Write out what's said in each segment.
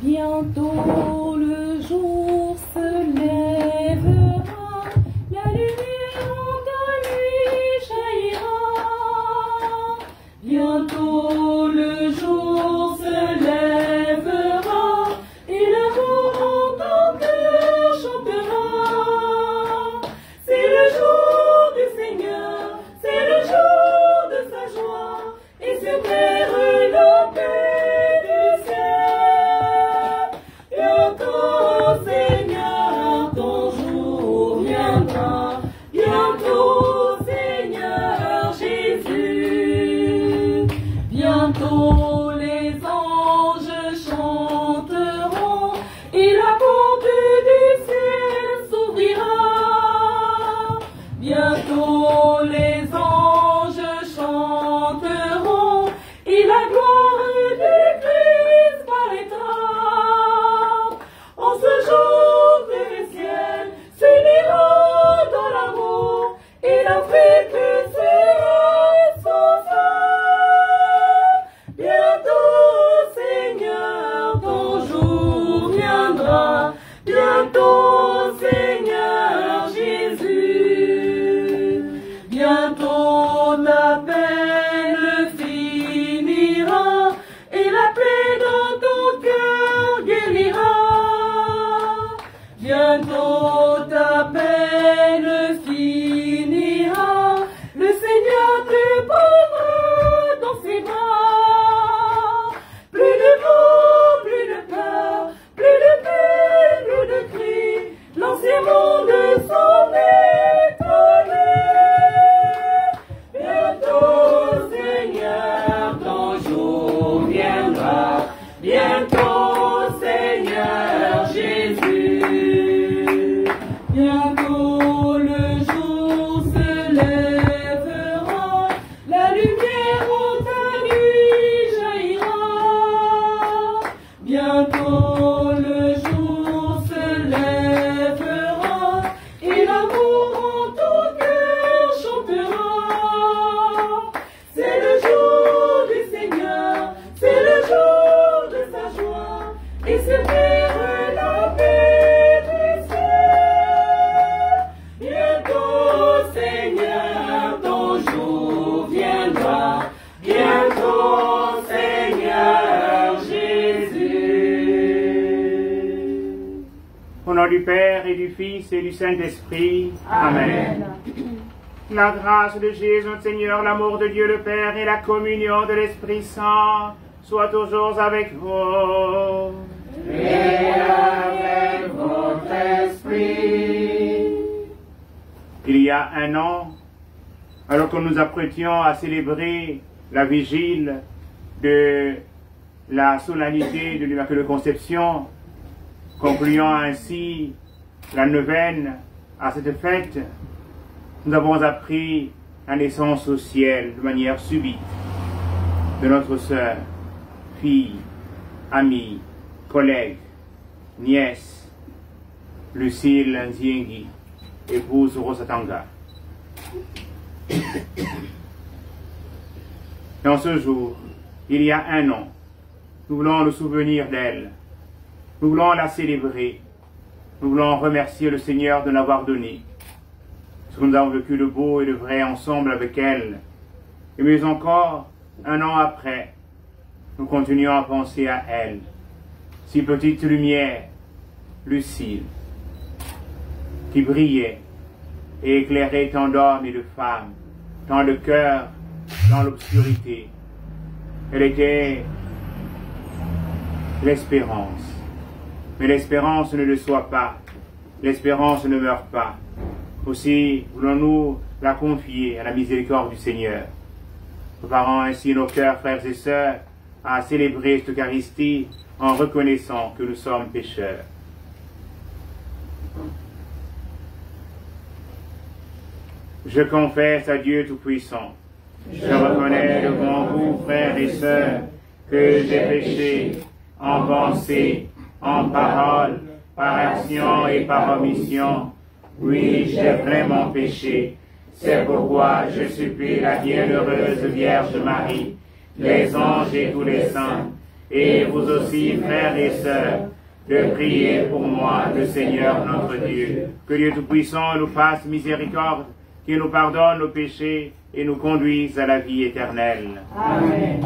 Bientôt le jour se lèvera, la lumière de nuit jaillira. Bientôt le jour se lèvera, et l'amour en ton cœur chantera. C'est le jour du Seigneur, c'est le jour de sa joie, et sur terre la paix du ciel. Bientôt, Seigneur, ton jour viendra. Bientôt, Seigneur Jésus. Bientôt, les anges chanteront et la porte du ciel s'ouvrira. Bientôt, les anges chanteront et la gloire du Christ paraîtra. En ce jour que le ciel s'unira dans l'amour et l'Afrique sera son sein. Bientôt, Seigneur, ton jour viendra. Bientôt, Seigneur Jésus. Bientôt, ta peine finira et la paix dans ton cœur guérira. Bientôt ta peine finira, le Seigneur te prendra dans ses bras. Plus de mort, plus de peur, plus de peine, plus de cris, l'ancien monde s'en étonné. Bientôt, Seigneur, ton jour viendra. Bientôt, Seigneur Jésus. Bientôt le jour se lèvera, la lumière en ta nuit jaillira. Bientôt le jour se lèvera, et l'amour en ton cœur chantera. C'est le jour du Seigneur, c'est le jour de sa joie, et sur terre la paix du ciel. Bientôt, Seigneur, ton jour viendra. Bientôt, Seigneur Jésus. Au nom du Père et du Fils et du Saint-Esprit. Amen. La grâce de Jésus notre Seigneur, l'amour de Dieu le Père et la communion de l'Esprit Saint soient toujours avec vous. Et avec votre esprit. Il y a un an, alors que nous apprêtions à célébrer la vigile de la solennité de l'Immaculée Conception, concluant ainsi la neuvaine à cette fête, nous avons appris la naissance au ciel de manière subite de notre sœur, fille, amie, collègue, nièce, Lucille Nziengi, épouse Rosatanga. Dans ce jour, il y a un an, nous voulons nous souvenir d'elle, nous voulons la célébrer, nous voulons remercier le Seigneur de l'avoir donnée, ce que nous avons vécu de beau et de vrai ensemble avec elle. Et mieux encore, un an après, nous continuons à penser à elle, si petite lumière, Lucille, qui brillait et éclairait tant d'hommes et de femmes, tant de cœurs dans l'obscurité. Elle était l'espérance. Mais l'espérance ne le soit pas. L'espérance ne meurt pas. Aussi, voulons-nous la confier à la miséricorde du Seigneur, préparant ainsi nos cœurs, frères et sœurs, à célébrer cette Eucharistie en reconnaissant que nous sommes pécheurs. Je confesse à Dieu Tout-Puissant. Je reconnais devant vous, frères et sœurs, que j'ai péché en pensée, en parole, par action et par omission. Oui, j'ai vraiment péché. C'est pourquoi je supplie la bienheureuse Vierge Marie, les anges et tous les saints, et vous aussi, frères et sœurs, de prier pour moi, le Seigneur notre Dieu. Que Dieu Tout-Puissant nous fasse miséricorde, qu'il nous pardonne nos péchés et nous conduise à la vie éternelle. Amen.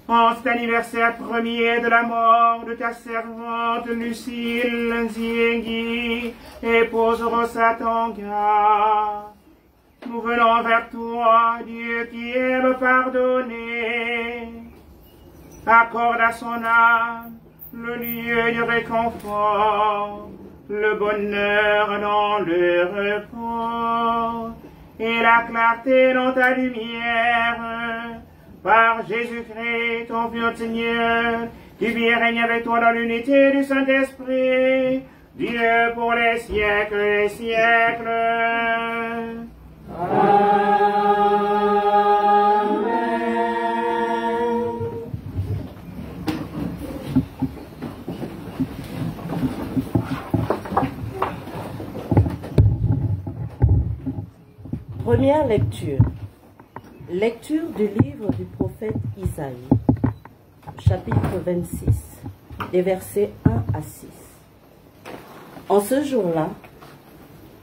En cet anniversaire premier de la mort de ta servante Lucille Nziengi, épouse Rosatanga, nous venons vers toi, Dieu qui aime pardonner. Accorde à son âme le lieu du réconfort, le bonheur dans le repos et la clarté dans ta lumière. Par Jésus-Christ, ton Fils Seigneur, qui vit et règne avec toi dans l'unité du Saint-Esprit, Dieu pour les siècles et les siècles. Amen. Première lecture. Lecture du livre du prophète Isaïe, chapitre 26, des versets 1 à 6. En ce jour-là,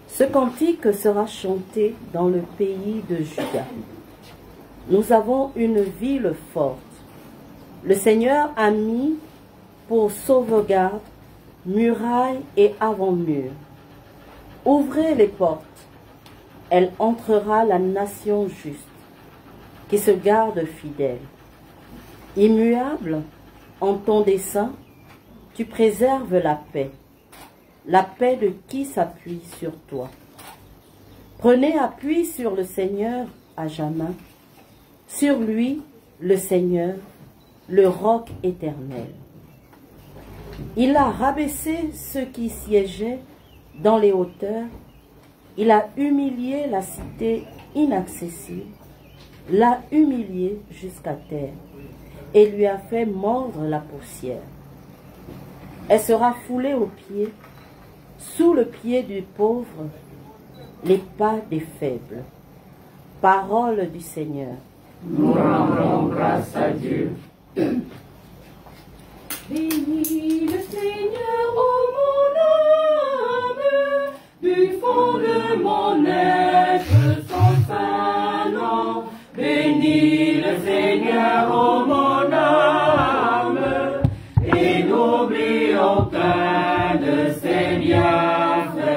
ce cantique sera chanté dans le pays de Juda. Nous avons une ville forte. Le Seigneur a mis pour sauvegarde murailles et avant-murs. Ouvrez les portes, elle entrera la nation juste, qui se garde fidèle. Immuable en ton dessein, tu préserves la paix. la paix de qui s'appuie sur toi. Prenez appui sur le Seigneur à jamais, sur lui, le Seigneur, le roc éternel. Il a rabaissé ceux qui siégeaient dans les hauteurs, il a humilié la cité inaccessible, l'a humilié jusqu'à terre et lui a fait mordre la poussière. Elle sera foulée aux pieds, sous le pied du pauvre, les pas des faibles. Parole du Seigneur. Nous rendons grâce à Dieu. Bénis le Seigneur, ô mon âme, du fond de mon être son saint nom. Bénis le Seigneur, ô mon âme, et n'oublie aucun de ses bienfaits.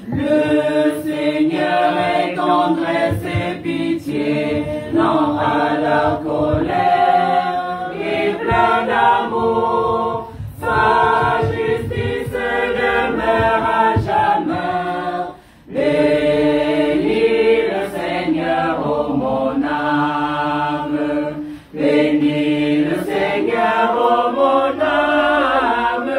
Le Seigneur est tendresse et pitié, lent à la colère et plein d'amour. Sa justice demeure à jamais. Bénis le Seigneur, ô mon âme. Bénis le Seigneur, ô mon âme.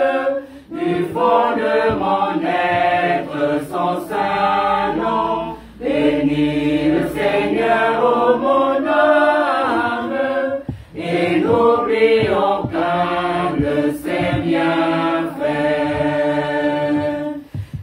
Du fond de mon être son saint nom. Bénis le Seigneur, ô mon âme. Et n'oublie aucun de ses bienfaits.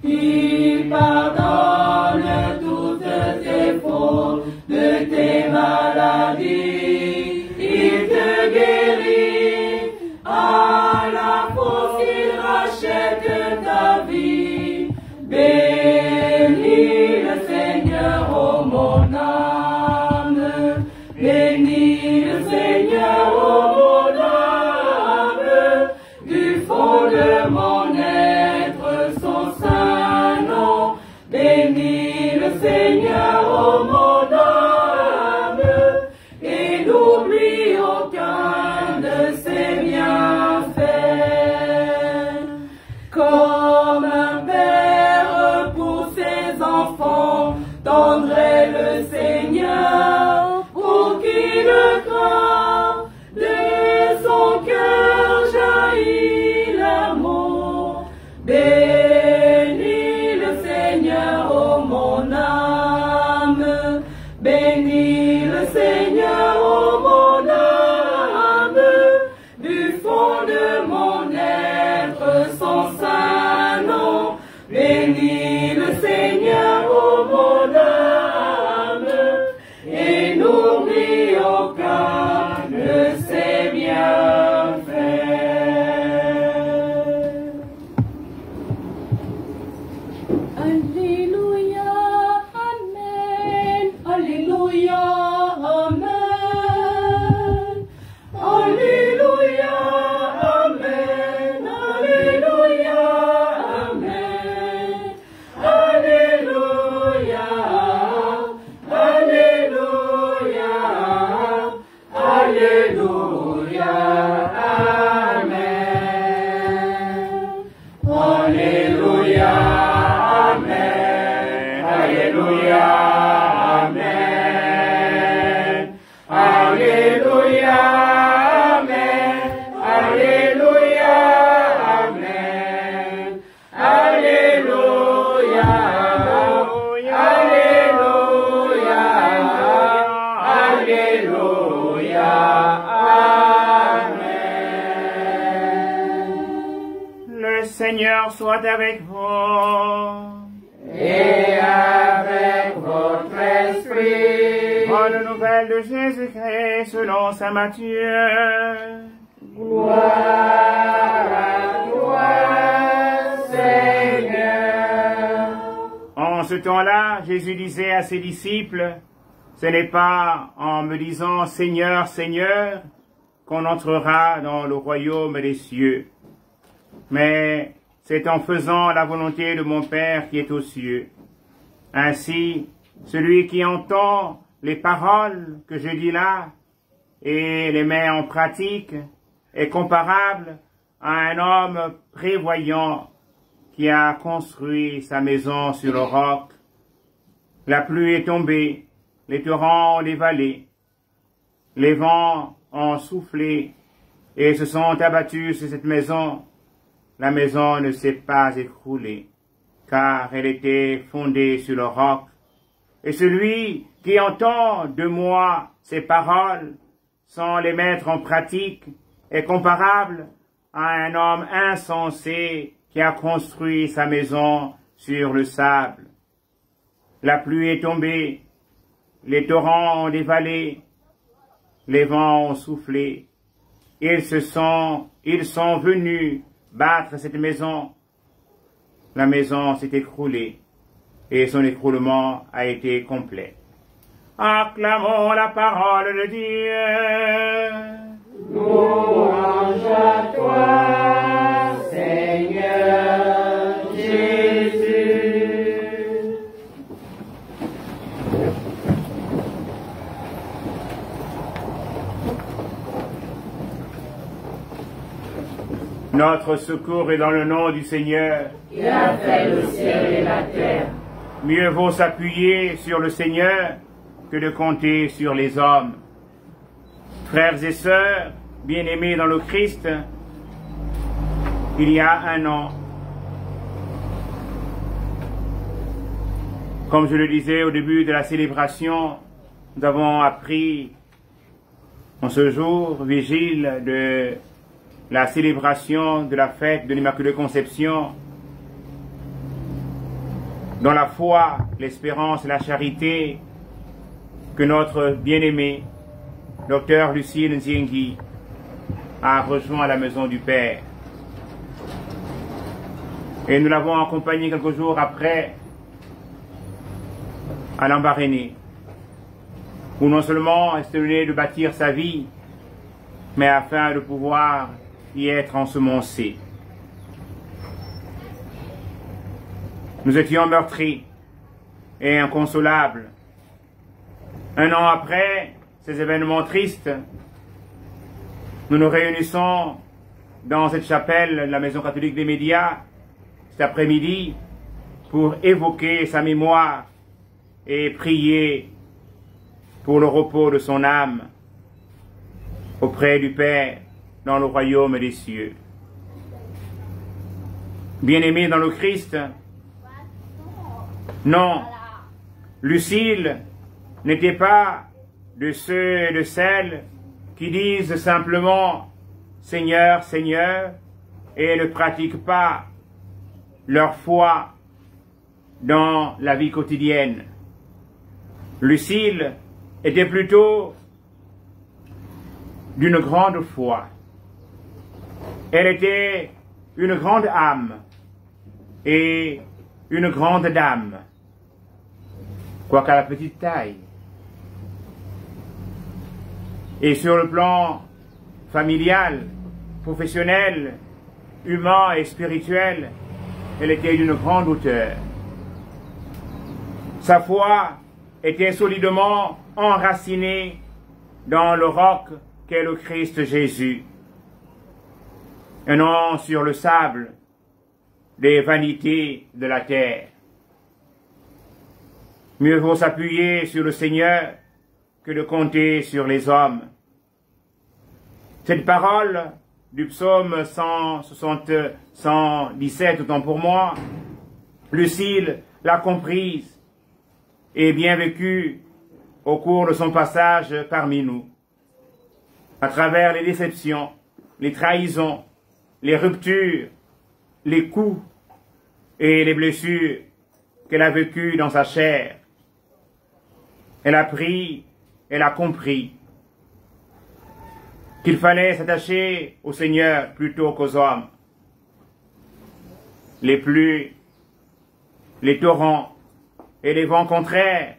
Il pardonne toutes tes fautes, de tes maladies, il te guérit. À la force, il rachète ta vie. Bénis le Seigneur, ô mon âme. Bénis le Seigneur, ô mon âme. Du fond de mon être son saint nom. Bénis le Seigneur, ô mon âme. Et n'oublie aucun de ses bienfaits. Comme un père pour ses enfants, tendre est le Seigneur pour qui le craint. De son cœur jaillit l'amour. Bénis le Seigneur, ô mon âme. Bénis le Seigneur, ô mon âme. Du fond de mon être son saint nom. Bénis le Seigneur, ô mon âme. Et n'oublie aucun de ses bienfaits. Alléluia, Amen. Alléluia, Amen. Alléluia, Amen. Alléluia, Amen. Alléluia, Alléluia, Alléluia, Amen. Alléluia, Amen. Alléluia, Amen. Alléluia, Amen. Alléluia, Amen. Alléluia, Alléluia, Amen. Le Seigneur soit avec vous. Et avec votre esprit. Bonne nouvelle de Jésus-Christ selon saint Matthieu. Gloire à toi, Seigneur. En ce temps-là, Jésus disait à ses disciples, « Ce n'est pas en me disant « Seigneur, Seigneur » qu'on entrera dans le royaume des cieux, mais c'est en faisant la volonté de mon Père qui est aux cieux. Ainsi, celui qui entend les paroles que je dis là et les met en pratique est comparable à un homme prévoyant qui a construit sa maison sur le roc. La pluie est tombée, les torrents ont dévalé, les vents ont soufflé et se sont abattus sur cette maison. La maison ne s'est pas écroulée, car elle était fondée sur le roc. Et celui qui entend de moi ces paroles sans les mettre en pratique est comparable à un homme insensé qui a construit sa maison sur le sable. La pluie est tombée, les torrents ont dévalé, les vents ont soufflé, ils sont venus battre cette maison. La maison s'est écroulée et son écroulement a été complet. Acclamons la parole de Dieu. Louange à toi, Seigneur Jésus. Notre secours est dans le nom du Seigneur, Qui a fait le ciel et la terre. Mieux vaut s'appuyer sur le Seigneur que de compter sur les hommes. Frères et sœurs, bien-aimés dans le Christ, il y a un an, comme je le disais au début de la célébration, nous avons appris en ce jour vigile de la célébration de la fête de l'Immaculée Conception, dans la foi, l'espérance et la charité, que notre bien-aimé, Dr Lucille Nziengi, a rejoint la maison du Père. Et nous l'avons accompagné quelques jours après à Lambaréné, où non seulement est donné de bâtir sa vie, mais afin de pouvoir y être ensemencé. Nous étions meurtris et inconsolables. Un an après ces événements tristes, nous nous réunissons dans cette chapelle, la Maison catholique des médias, cet après-midi, pour évoquer sa mémoire et prier pour le repos de son âme auprès du Père dans le royaume des cieux. Bien-aimés dans le Christ, non, Lucille n'était pas de ceux et de celles qui disent simplement « Seigneur, Seigneur » et ne pratiquent pas leur foi dans la vie quotidienne. Lucille était plutôt d'une grande foi. Elle était une grande âme et une grande dame, quoiqu'à la petite taille. Et sur le plan familial, professionnel, humain et spirituel, elle était d'une grande hauteur. Sa foi était solidement enracinée dans le roc qu'est le Christ Jésus, et non sur le sable des vanités de la terre. Mieux vaut s'appuyer sur le Seigneur que de compter sur les hommes. Cette parole du psaume 117, autant pour moi, Lucille l'a comprise et bien vécue au cours de son passage parmi nous, à travers les déceptions, les trahisons, les ruptures, les coups et les blessures qu'elle a vécues dans sa chair. Elle a appris, elle a compris qu'il fallait s'attacher au Seigneur plutôt qu'aux hommes. Les pluies, les torrents et les vents contraires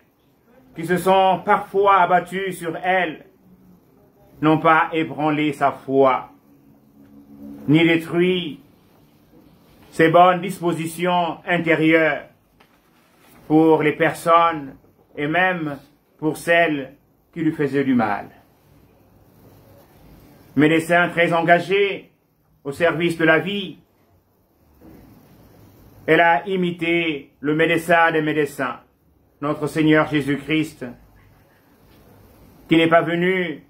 qui se sont parfois abattus sur elle n'ont pas ébranlé sa foi, ni détruit ses bonnes dispositions intérieures pour les personnes et même pour celles qui lui faisaient du mal. Mais des saints très engagés au service de la vie. Elle a imité le médecin des médecins, notre Seigneur Jésus-Christ, qui n'est pas venu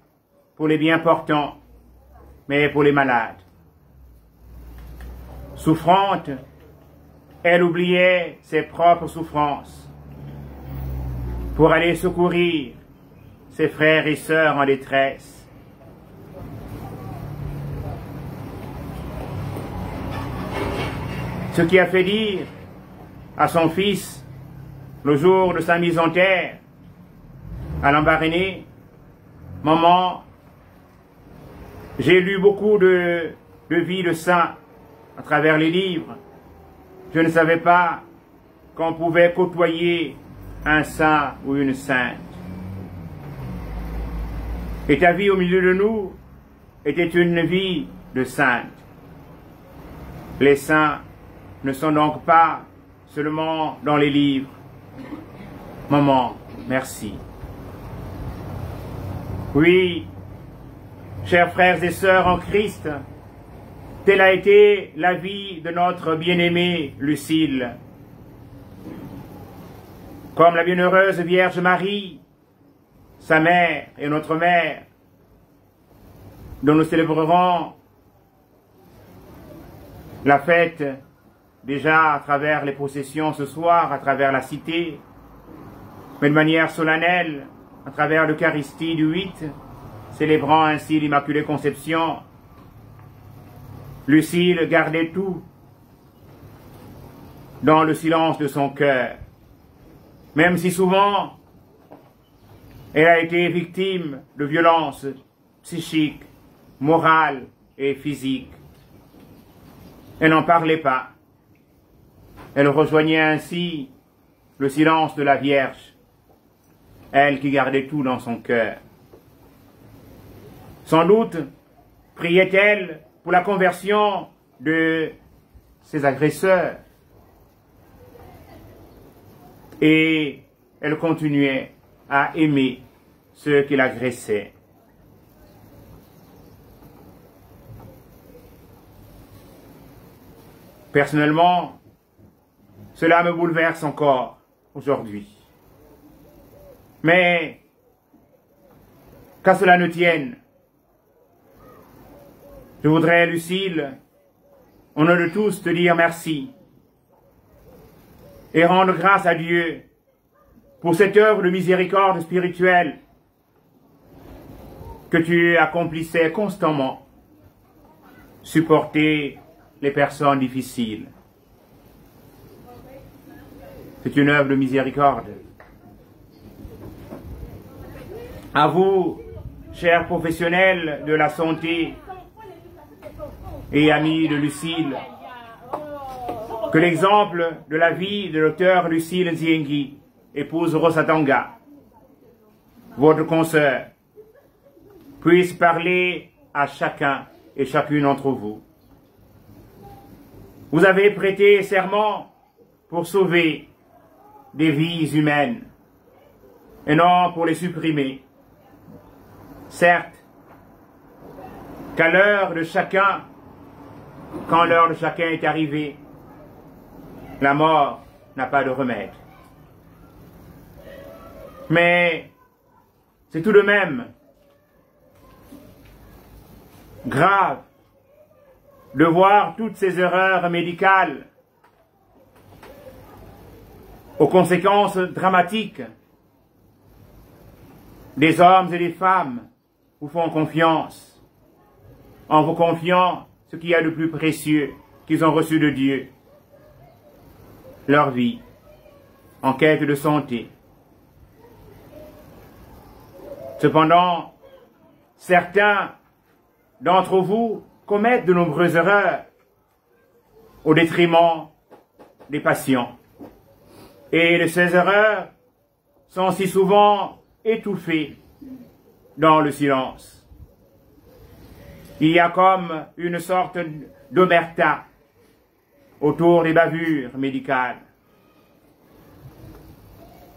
pour les bien portants, mais pour les malades. Souffrante, elle oubliait ses propres souffrances pour aller secourir ses frères et sœurs en détresse. Ce qui a fait dire à son fils, le jour de sa mise en terre, à Lambaréné, « Maman, j'ai lu beaucoup de vies de saints à travers les livres. Je ne savais pas qu'on pouvait côtoyer un saint ou une sainte. Et ta vie au milieu de nous était une vie de sainte. Les saints ne sont donc pas seulement dans les livres. Maman, merci. » Oui, chers frères et sœurs en Christ, telle a été la vie de notre bien-aimée Lucile. Comme la bienheureuse Vierge Marie, sa mère et notre mère, dont nous célébrerons la fête déjà à travers les processions ce soir, à travers la cité, mais de manière solennelle, à travers l'Eucharistie du 8, célébrant ainsi l'Immaculée Conception. Lucile gardait tout dans le silence de son cœur, même si souvent elle a été victime de violences psychiques, morales et physiques. Elle n'en parlait pas. Elle rejoignait ainsi le silence de la Vierge, elle qui gardait tout dans son cœur. Sans doute priait-elle pour la conversion de ses agresseurs. Et elle continuait à aimer ceux qui l'agressaient. Personnellement, cela me bouleverse encore aujourd'hui. Mais qu'à cela ne tienne, je voudrais, Lucile, au nom de tous, te dire merci et rendre grâce à Dieu pour cette œuvre de miséricorde spirituelle que tu accomplissais constamment, supporter les personnes difficiles. C'est une œuvre de miséricorde. À vous, chers professionnels de la santé et amis de Lucile, que l'exemple de la vie de Dr Lucile Nziengi, épouse Rosatanga, votre consoeur, puisse parler à chacun et chacune d'entre vous. Vous avez prêté serment pour sauver des vies humaines et non pour les supprimer. Certes, qu'à l'heure de chacun, quand l'heure de chacun est arrivée, la mort n'a pas de remède. Mais c'est tout de même grave de voir toutes ces erreurs médicales aux conséquences dramatiques. Des hommes et des femmes vous font confiance en vous confiant ce qu'il y a de plus précieux qu'ils ont reçu de Dieu, leur vie, en quête de santé. Cependant, certains d'entre vous commettent de nombreuses erreurs au détriment des patients. Et de ces erreurs sont si souvent étouffées dans le silence. Il y a comme une sorte d'omerta autour des bavures médicales.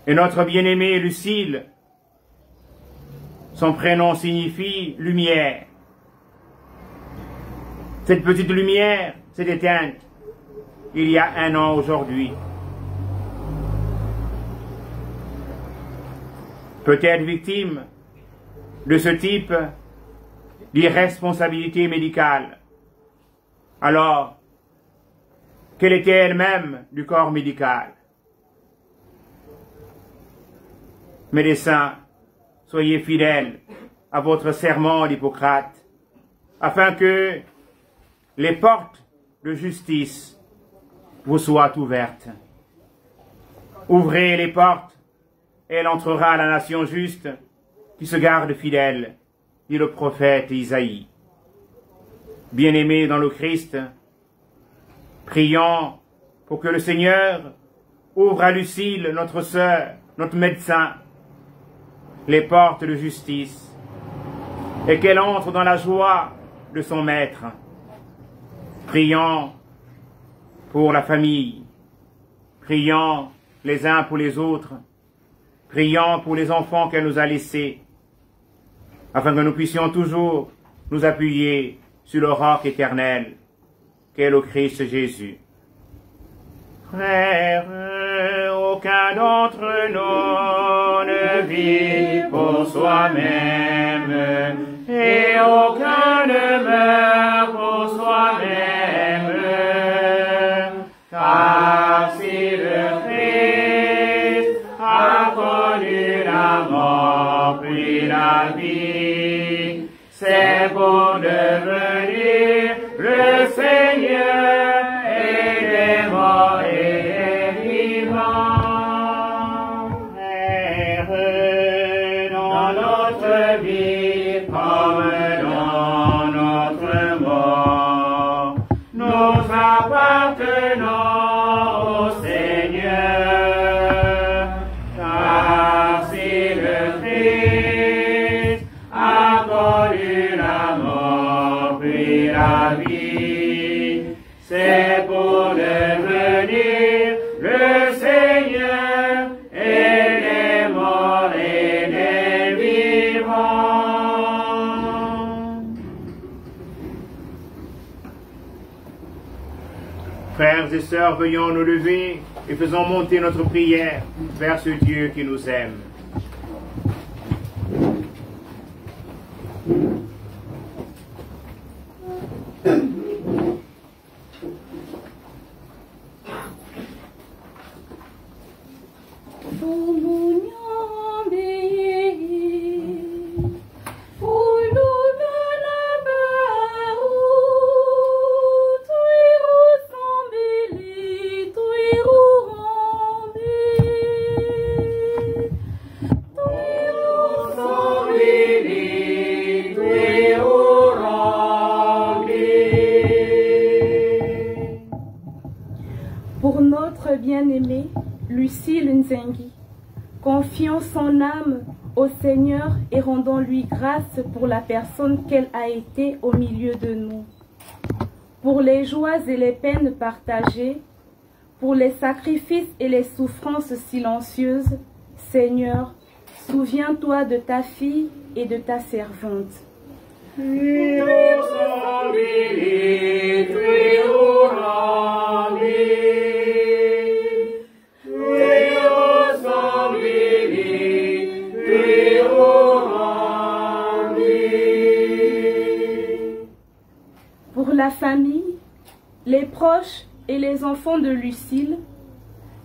Et notre bien-aimée Lucile, son prénom signifie lumière. Cette petite lumière s'est éteinte il y a 1 an aujourd'hui. Peut-être victime de ce type d'irresponsabilité médicale. Alors, quelle était elle-même du corps médical? Médecins, soyez fidèles à votre serment d'Hippocrate, afin que les portes de justice vous soient ouvertes. Ouvrez les portes, et elle entrera à la nation juste qui se garde fidèle, dit le prophète Isaïe. Bien-aimés dans le Christ, prions pour que le Seigneur ouvre à Lucille, notre sœur, notre médecin, les portes de justice, et qu'elle entre dans la joie de son maître. Prions pour la famille, prions les uns pour les autres, prions pour les enfants qu'elle nous a laissés, afin que nous puissions toujours nous appuyer sur le roc éternel, qu'est le Christ Jésus. Frères, aucun d'entre nous ne vit pour soi-même, et aucun ne meurt pour soi-même, car si le Christ a connu la mort puis la vie, c'est pour devenir le Seigneur et des morts et des vivants. Frères, dans notre vie comme dans notre mort, nous appartenons au Seigneur, car si le Christ a connu la mort puis la vie, c'est pour devenir le Seigneur et des morts et des vivants. Frères et sœurs, veuillons nous lever et faisons monter notre prière vers ce Dieu qui nous aime. Pour notre bien-aimée Lucille Nzengi, confions son âme au Seigneur et rendons-lui grâce pour la personne qu'elle a été au milieu de nous. Pour les joies et les peines partagées, pour les sacrifices et les souffrances silencieuses, Seigneur, souviens-toi de ta fille et de ta servante. Pour la famille, les proches et les enfants de Lucille,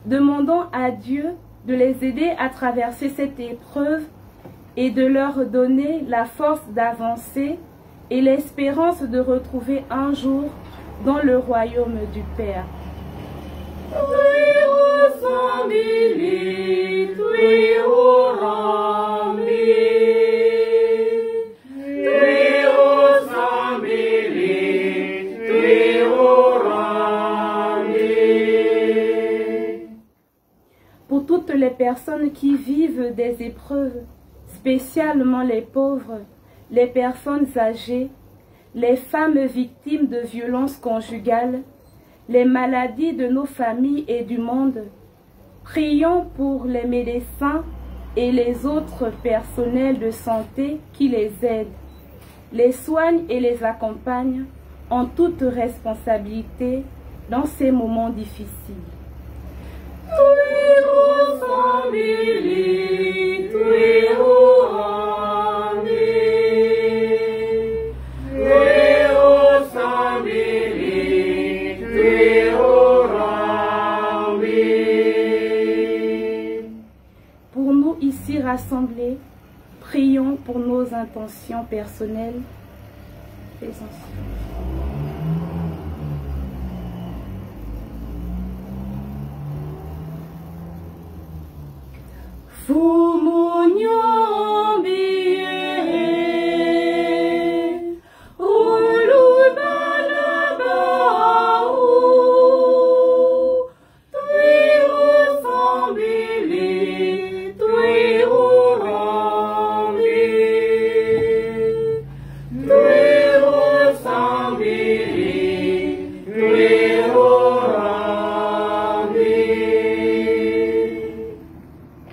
demandons à Dieu de les aider à traverser cette épreuve et de leur donner la force d'avancer et l'espérance de retrouver un jour dans le royaume du Père. Pour toutes les personnes qui vivent des épreuves, spécialement les pauvres, les personnes âgées, les femmes victimes de violences conjugales, les maladies de nos familles et du monde, prions pour les médecins et les autres personnels de santé qui les aident, les soignent et les accompagnent en toute responsabilité dans ces moments difficiles. Pour nous ici rassemblés, prions pour nos intentions personnelles.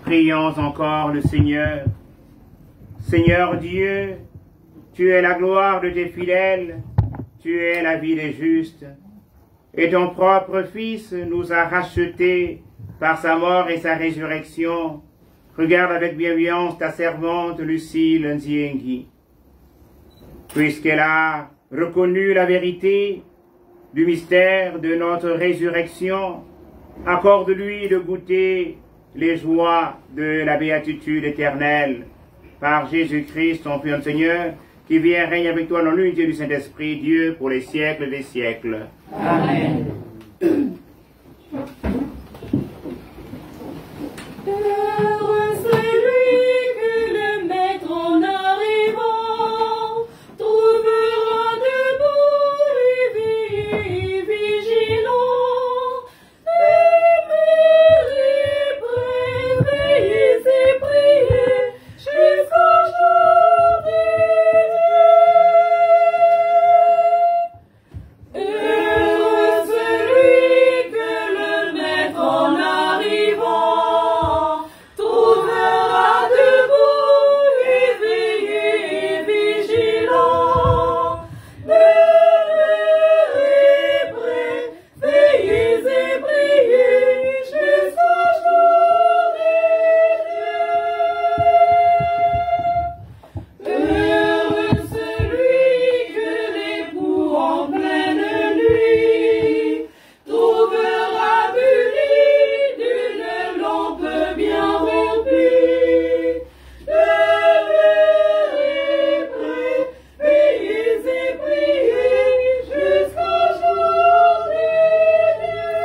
Prions encore le Seigneur. Seigneur Dieu, tu es la gloire de tes fidèles, tu es la vie des justes, et ton propre Fils nous a rachetés par sa mort et sa résurrection. Regarde avec bienveillance ta servante Lucille Nziengi. Puisqu'elle a reconnu la vérité du mystère de notre résurrection, accorde-lui de goûter les joies de la béatitude éternelle. Par Jésus-Christ, ton Fils Seigneur, qui vient règne avec toi dans l'unité du Saint-Esprit, Dieu, pour les siècles des siècles. Amen. Heureux celui que le Maître en arrivant trouvera debout éveillé et vigilant. Demeurez prêts, veillez et priez jusqu'au jour des dieux. Heureux celui que le Maître en arrivant trouvera debout, éveillé et vigilant. Demeurez prêts, veillez et priez jusqu'au jour des dieux. Heureux celui que l'époux en pleine nuit trouvera muni d'une lampe bien remplie. Demeurez prêts, veillez et priez jusqu'au jour des dieux.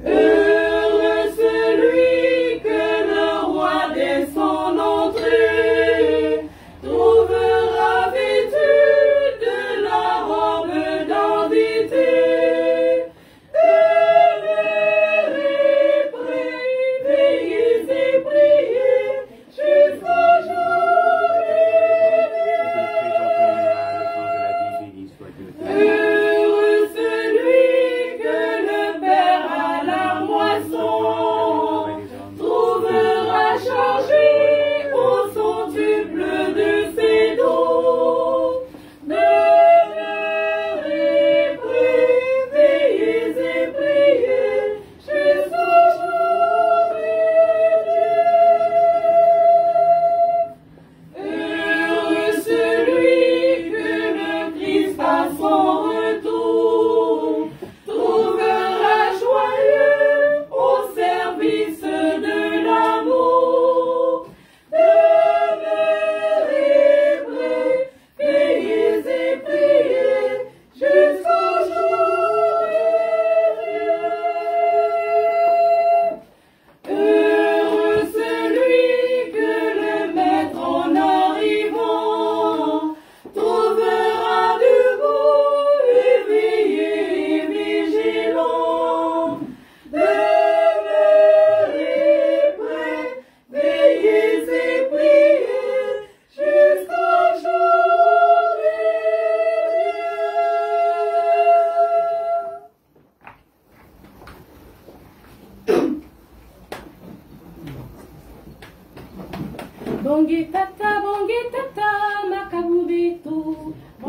Heureux celui que le roi dès son entrée trouvera vêtu de la robe d'invité. Demeurez prêts, veillez et priez jusqu'au jour des dieux. Heureux celui que le Père à la moisson trouvera chargé au centuple de ses dons. Demeurez prêts, veillez et priez jusqu'au jour des dieux. Heureux celui que le Christ à son retour trouvera joyeux au service de l'amour. Demeurez prêts, veillez et priez jusqu'au jour des dieux. Heureux celui que le Maître en arrivant trouvera debout, éveillé et vigilant. Demeurez prêts, veillez et priez jusqu'au jour des dieux. Bonge tata, makabubetu.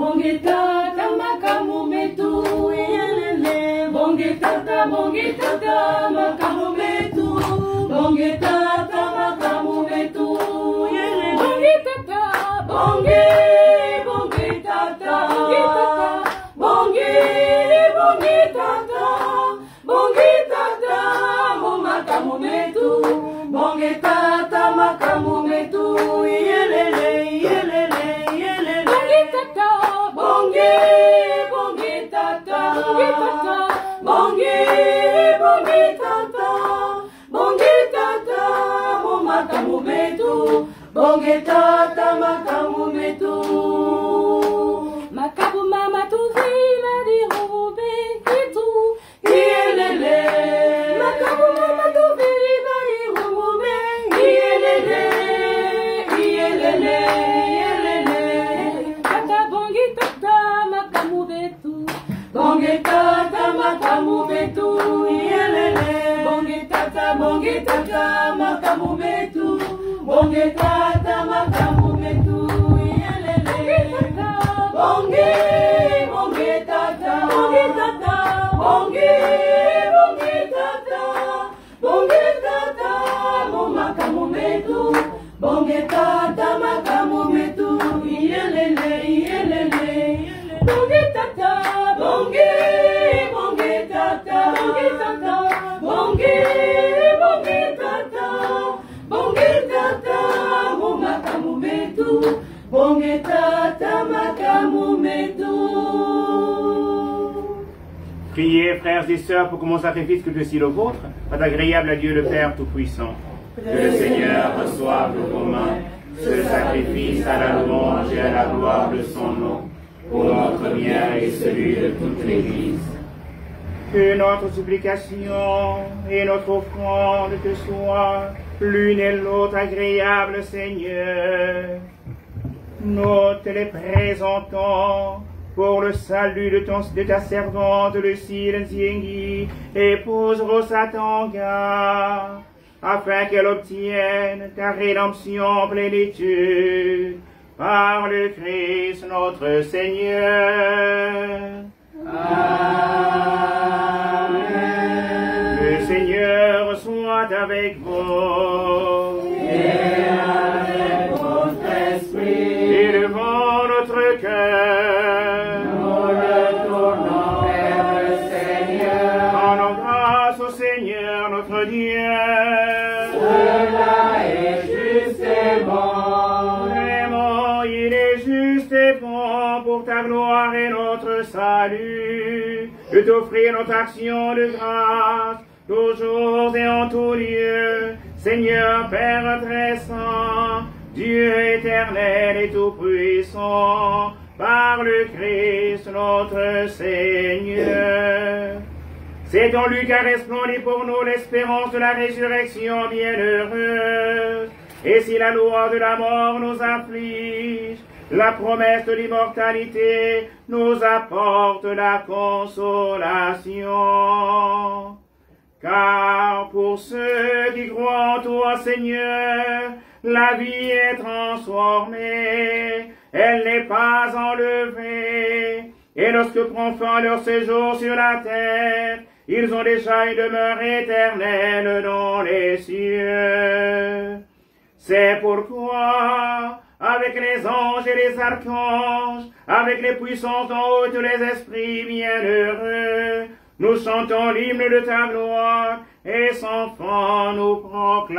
bonge tata makamu metu yelele bonge tata makamu metu bonge tata makamu metu yelele bonge tata bonge tata bonge tata mo makamu metu bonge tata makamu metu yelele bonge tata bonge tata bonge tata mo makamu metu bonge tata makamu metu makabu mama tu vila di robe itu yelele makabu mama tu vila di robe yelele tata bonge tata makamu metu bonge tata makamu metu yelele bonge tata makamu metu bonge tata makamu metu yelele bonge tata bonge tata mo makamu metu bonge tata makamu metu yelele bonge tata bonge tata bonge tata mo makamu metu bonge tata makamu metu. Priez, frères et sœurs, pour que mon sacrifice que aussi le vôtre soit agréable à Dieu le Père Tout-Puissant. Que le Seigneur reçoive de vos mains ce sacrifice à la louange et à la gloire de son nom, pour notre bien et celui de toute l'Église. Que notre supplication et notre offrande te soient l'une et l'autre agréables, Seigneur. Nous te les présentons pour le salut de ta servante Lucille Nziengi, épouse Rosatanga, afin qu'elle obtienne ta rédemption en plénitude par le Christ notre Seigneur. Amen. Le Seigneur soit avec vous. Et avec votre esprit. Et devant notre cœur, nous retournons vers le Seigneur. Rendons grâce au Seigneur notre Dieu. Cela est juste et bon. Vraiment, il est juste et bon pour ta gloire et notre salut, de t'offrir notre action de grâce, toujours et en tout lieu, Seigneur Père très saint, Dieu éternel et tout-puissant, par le Christ notre Seigneur. C'est en lui qu'a resplendi pour nous l'espérance de la résurrection bienheureuse. Et si la loi de la mort nous afflige, la promesse de l'immortalité nous apporte la consolation. Car pour ceux qui croient en toi, Seigneur, la vie est transformée, elle n'est pas enlevée. Et lorsque prend fin leur séjour sur la terre, ils ont déjà une demeure éternelle dans les cieux. C'est pourquoi, avec les anges et les archanges, avec les puissances en haut, tous les esprits bienheureux, nous chantons l'hymne de ta gloire, et sans fin nous proclamons.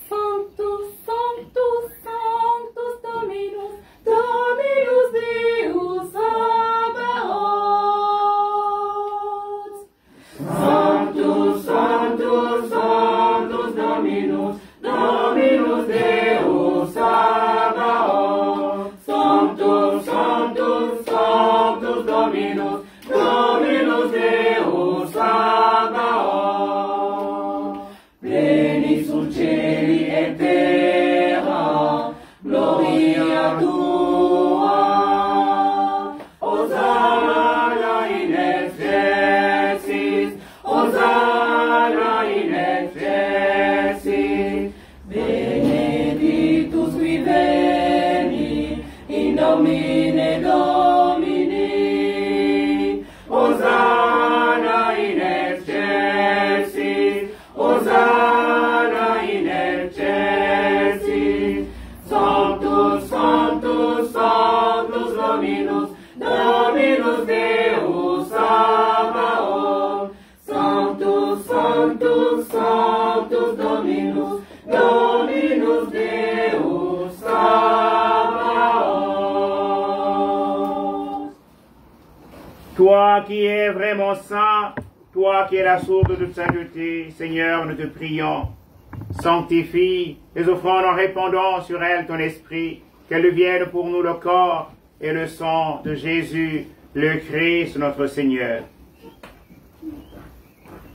Sanctus, Sanctus, Sanctus Dominus, Dominus Deus Sabaoth. Sanctus, Sanctus, Sanctus Dominus, Dominus Deus Sabaoth. Sanctus, Sanctus, Sanctus Dominus, Dominus Deus Sabaoth. Pleni Toi qui es vraiment saint, toi qui es la source de toute sainteté, Seigneur, nous te prions. Sanctifie les offrandes en répandant sur elles ton esprit, qu'elles deviennent pour nous le corps et le sang de Jésus, le Christ, notre Seigneur.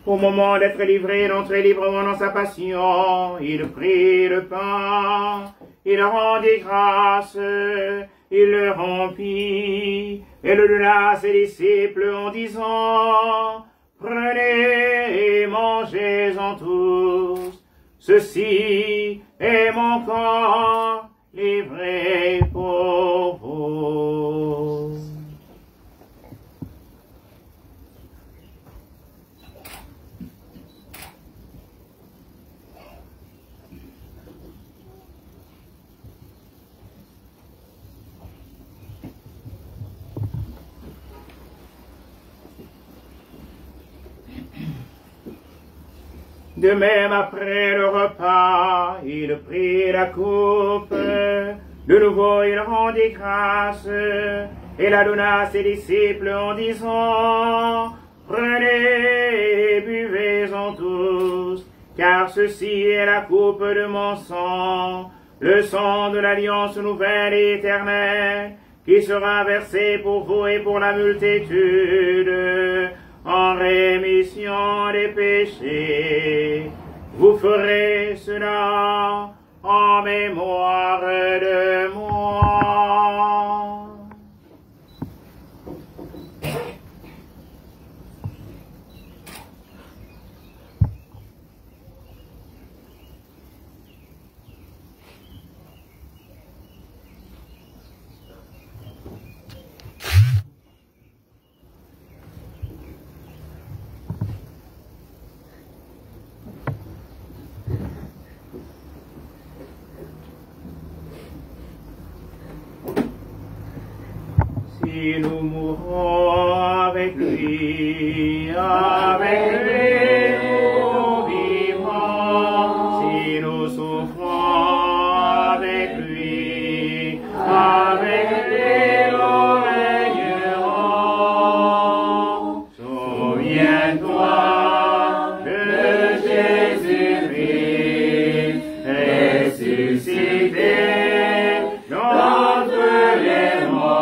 Au moment d'être livré, d'entrer librement dans sa passion, il prit le pain, il rendit grâce, il le rompit, et le donna à ses disciples en disant, « Prenez et mangez-en tous, ceci est mon corps livré pour vous. » De même, après le repas, il prit la coupe. De nouveau, il rendit grâce et la donna à ses disciples en disant, « Prenez et buvez-en tous, car ceci est la coupe de mon sang, le sang de l'alliance nouvelle et éternelle, qui sera versé pour vous et pour la multitude, en rémission des péchés. Vous ferez cela en mémoire de moi. » Si nous mourons avec lui nous vivrons. Si nous souffrons avec lui nous régnerons. Souviens-toi de Jésus-Christ ressuscité d'entre les morts.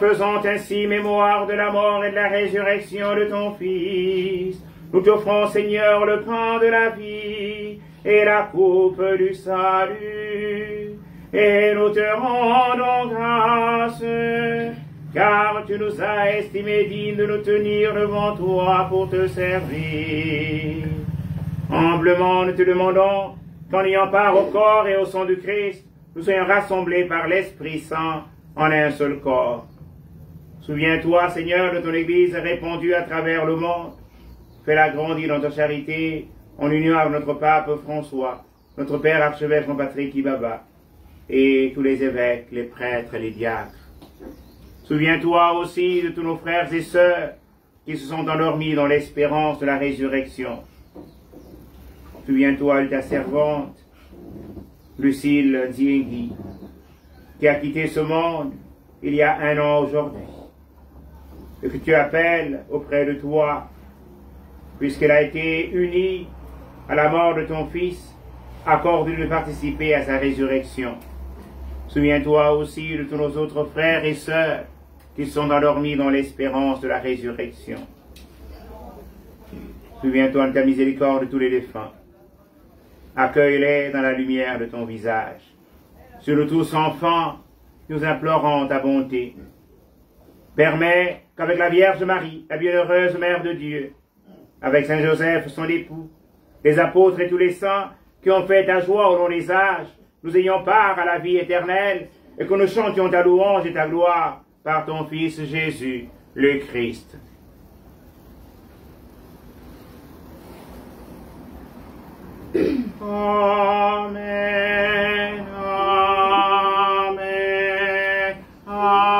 Faisant ainsi mémoire de la mort et de la résurrection de ton Fils, nous t'offrons, Seigneur, le pain de la vie et la coupe du salut, et nous te rendons grâce, car tu nous as estimés dignes de nous tenir devant toi pour te servir. Humblement, nous te demandons qu'en ayant part au corps et au sang du Christ, nous soyons rassemblés par l'Esprit Saint en un seul corps. Souviens-toi, Seigneur, de ton Église répandue à travers le monde. Fais-la grandir dans ta charité, en union avec notre pape François, notre père archevêque Jean-Patrick Ibaba, et tous les évêques, les prêtres et les diacres. Souviens-toi aussi de tous nos frères et sœurs qui se sont endormis dans l'espérance de la résurrection. Souviens-toi de ta servante, Lucille Diengi, qui a quitté ce monde il y a 1 an aujourd'hui, et que tu appelles auprès de toi, puisqu'elle a été unie à la mort de ton Fils, accorde-lui de participer à sa résurrection. Souviens-toi aussi de tous nos autres frères et sœurs qui sont endormis dans l'espérance de la résurrection. Souviens-toi de ta miséricorde de tous les défunts. Accueille-les dans la lumière de ton visage. Sur nous tous, enfants, nous implorons ta bonté. Permets qu'avec la Vierge Marie, la bienheureuse Mère de Dieu, avec Saint Joseph, son époux, les apôtres et tous les saints qui ont fait ta joie au long des âges, nous ayons part à la vie éternelle et que nous chantions ta louange et ta gloire par ton Fils Jésus, le Christ. Amen, amen, amen, amen,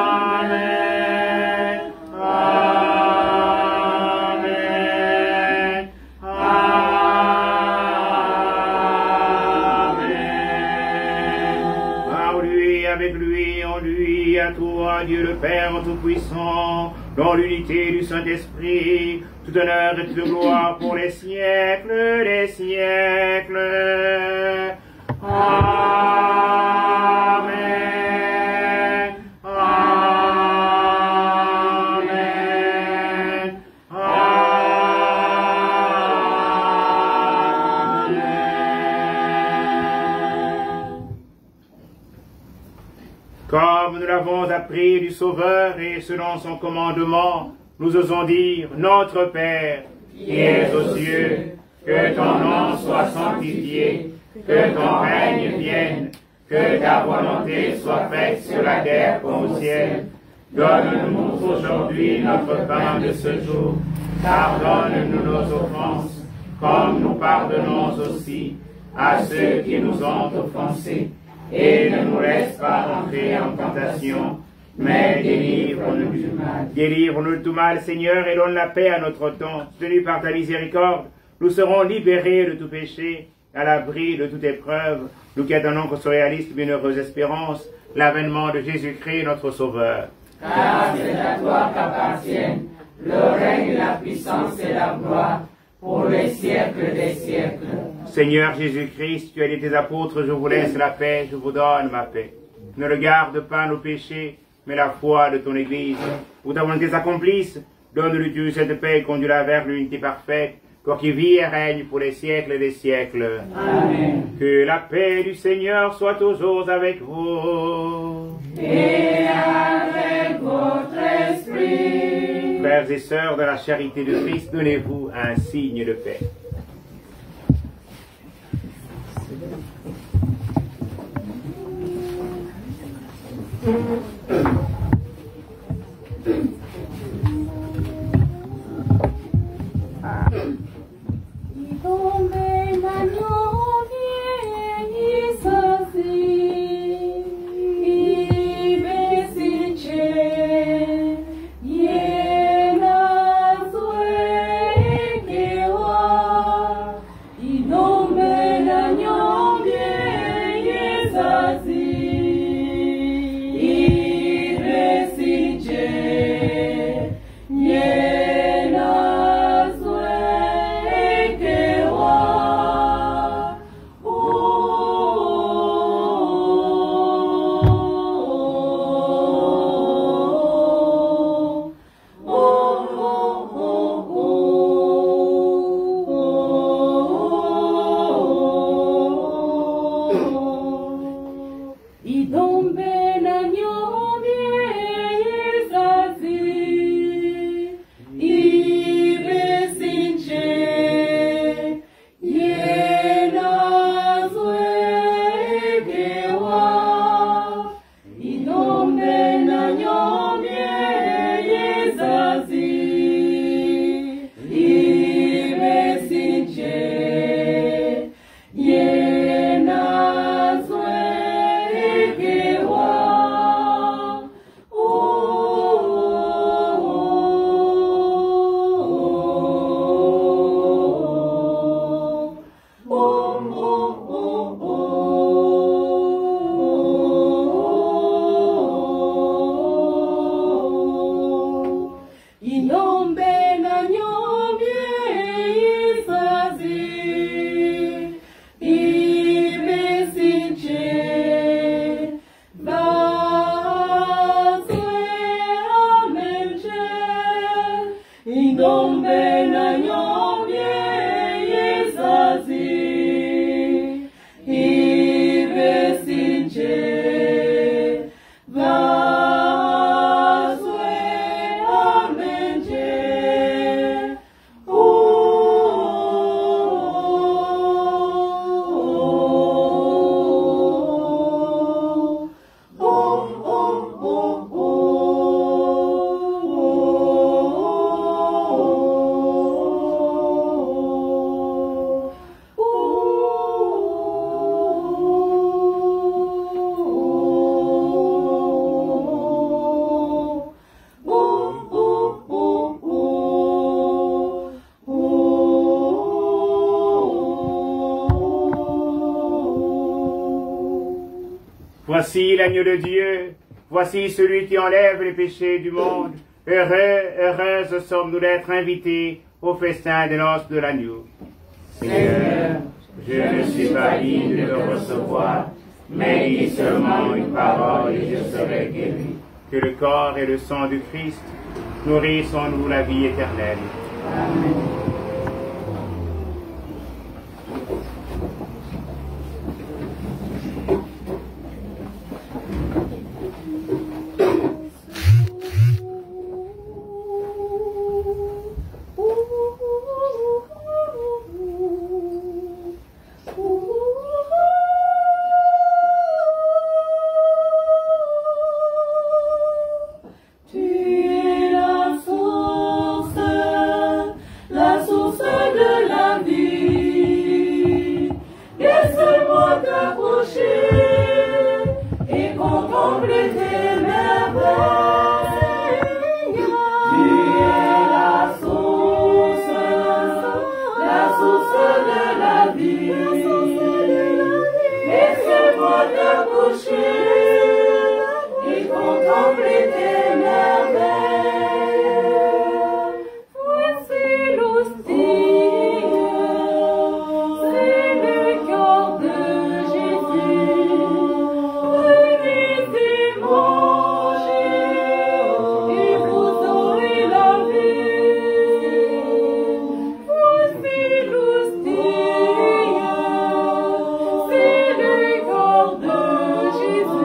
amen, amen. Par lui, avec lui, en lui, à toi, Dieu le Père Tout-Puissant, dans l'unité du Saint-Esprit, tout honneur et toute gloire pour les siècles des siècles. Amen. Amen. Amen. Comme nous l'avons appris du Sauveur et selon son commandement, nous osons dire, Notre Père, qui es aux cieux, que ton nom soit sanctifié, que ton règne vienne, que ta volonté soit faite sur la terre comme au ciel. Donne-nous aujourd'hui notre pain de ce jour. Pardonne-nous nos offenses, comme nous pardonnons aussi à ceux qui nous ont offensés. Et ne nous laisse pas entrer en tentation, mais délivre-nous du mal. Délivre-nous de tout mal, Seigneur, et donne la paix à notre temps. Tenu par ta miséricorde, nous serons libérés de tout péché, à l'abri de toute épreuve, nous qui attendons que ce réaliste bienheureuse espérance, l'avènement de Jésus-Christ, notre Sauveur. Car c'est à toi qu'appartiennent le règne, la puissance et la gloire, pour les siècles des siècles. Seigneur Jésus-Christ, tu as dit tes apôtres, je vous laisse la paix, je vous donne ma paix. Ne regarde pas nos péchés, mais la foi de ton Église. Pour ta volonté s'accomplisse, donne-lui cette paix et conduis-la vers l'unité parfaite, toi qui vis et règne pour les siècles des siècles. Amen. Que la paix du Seigneur soit toujours avec vous. Et avec votre esprit. Frères et sœurs de la charité de Christ, donnez-vous un signe de paix. Ye na zwe ke wa Voici l'agneau de Dieu, voici celui qui enlève les péchés du monde. Heureux, heureuses sommes-nous d'être invités au festin des noces de l'agneau. Seigneur, je ne suis pas digne de te recevoir, mais dis seulement une parole et je serai guéri. Que le corps et le sang du Christ nourrissent en nous la vie éternelle. Amen. Jésus.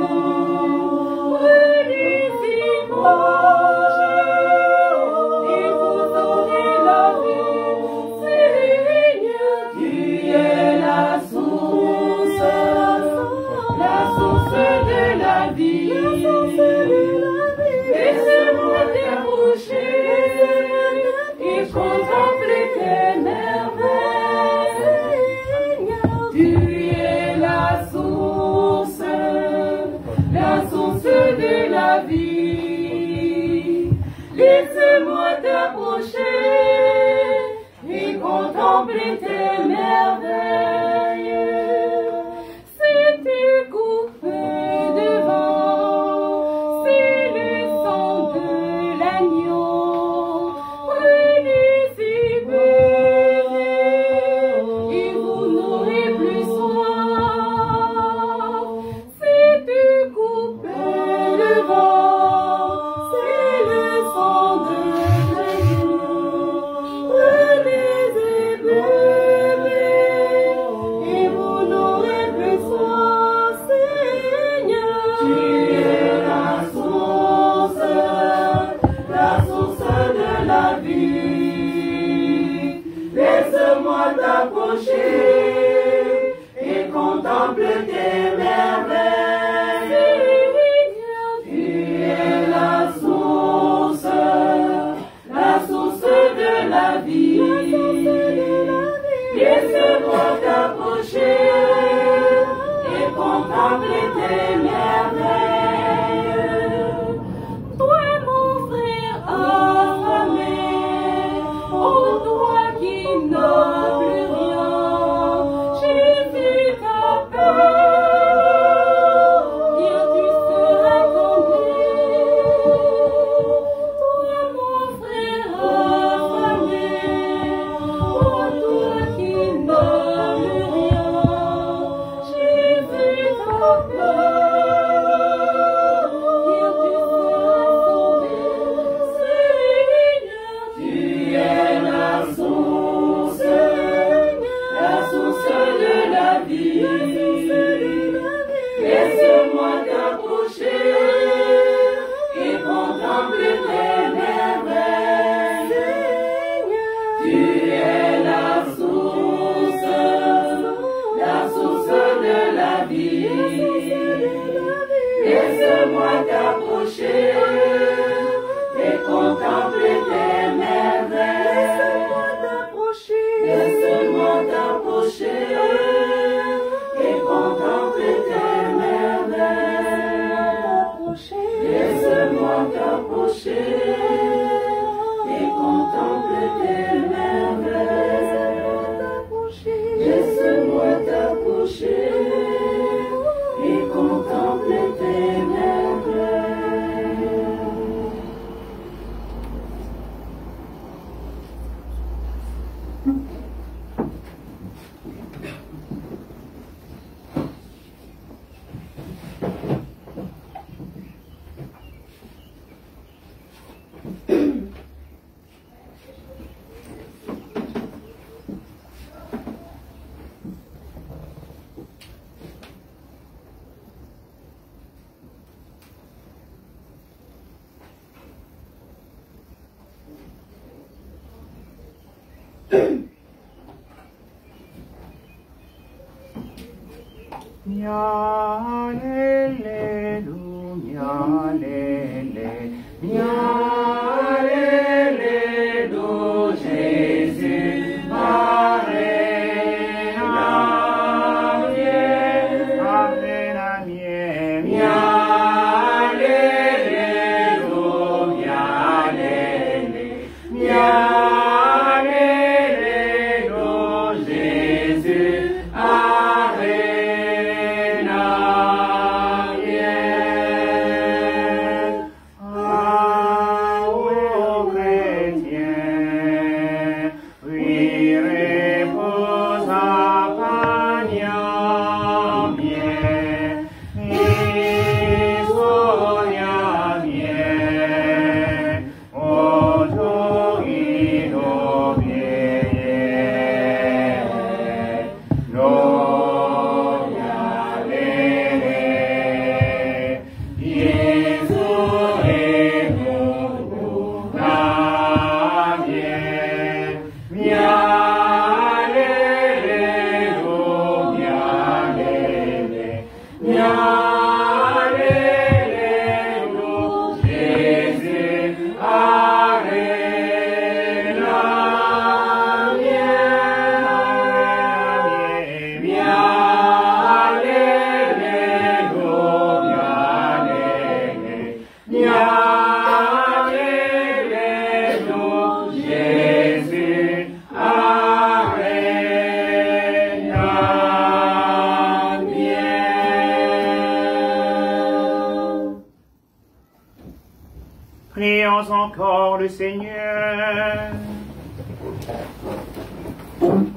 Prions encore le Seigneur.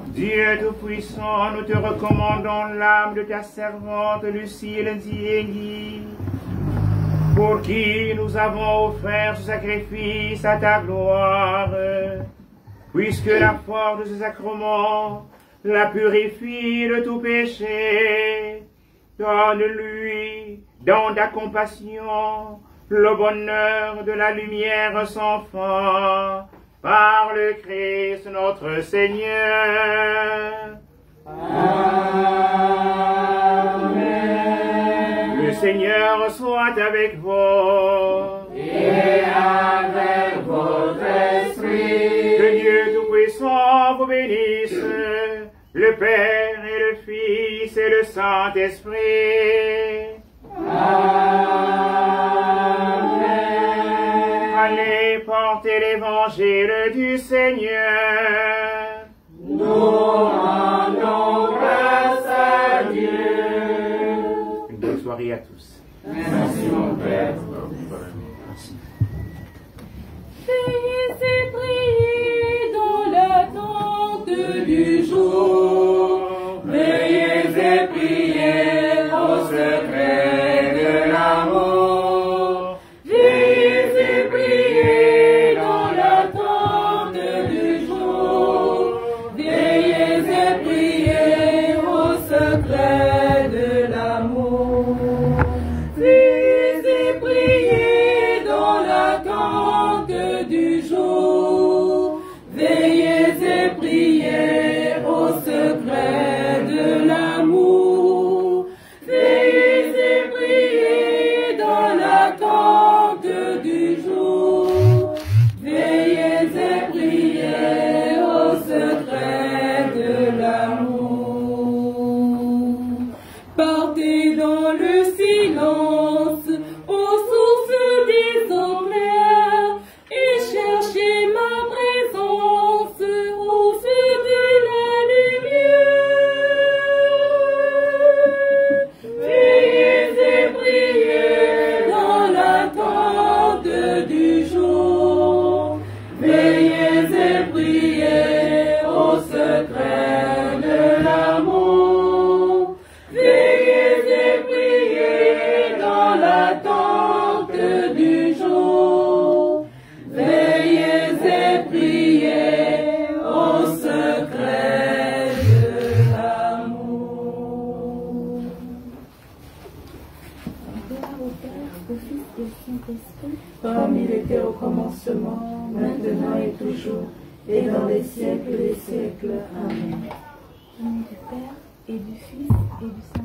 Dieu Tout-Puissant, nous te recommandons l'âme de ta servante Lucille Nziengi, pour qui nous avons offert ce sacrifice à ta gloire, puisque la force de ce sacrement la purifie de tout péché. Donne-lui, dans ta compassion, le bonheur de la lumière sans fin, par le Christ notre Seigneur. Amen. Le Seigneur soit avec vous. Et avec votre esprit. Que Dieu Tout-Puissant vous bénisse, le Père et le Fils et le Saint-Esprit. Allez porter l'évangile du Seigneur. Nous rendons grâce à Dieu. Une bonne soirée à tous. Merci mon Père. Veillez et priez dans l'attente du jour. Veillez et priez au Seigneur. secret de l'amour. Jésus priait dans l'attente du jour. Veillez et priez au secret de l'amour. Jésus priait dans l'attente du jour. Veillez et priez au secret de l'amour. Veillez et priez dans l'attente du jour. Veillez et priez au secret de l'amour. Partez dans le silence, aux sources des eaux claires, et cherchez ma présence au feu de la lumière. Veillez et priez dans l'attente du jour. Veillez et priez au secret de l'amour. Veillez et priez dans l'attente du jour. Veillez et priez au secret de l'amour. Gloire au Père, au Fils et au Saint-Esprit, Comme il était au commencement, maintenant et toujours, et dans les siècles des siècles. Amen. au nom du Père et du Fils et du Saint-Esprit.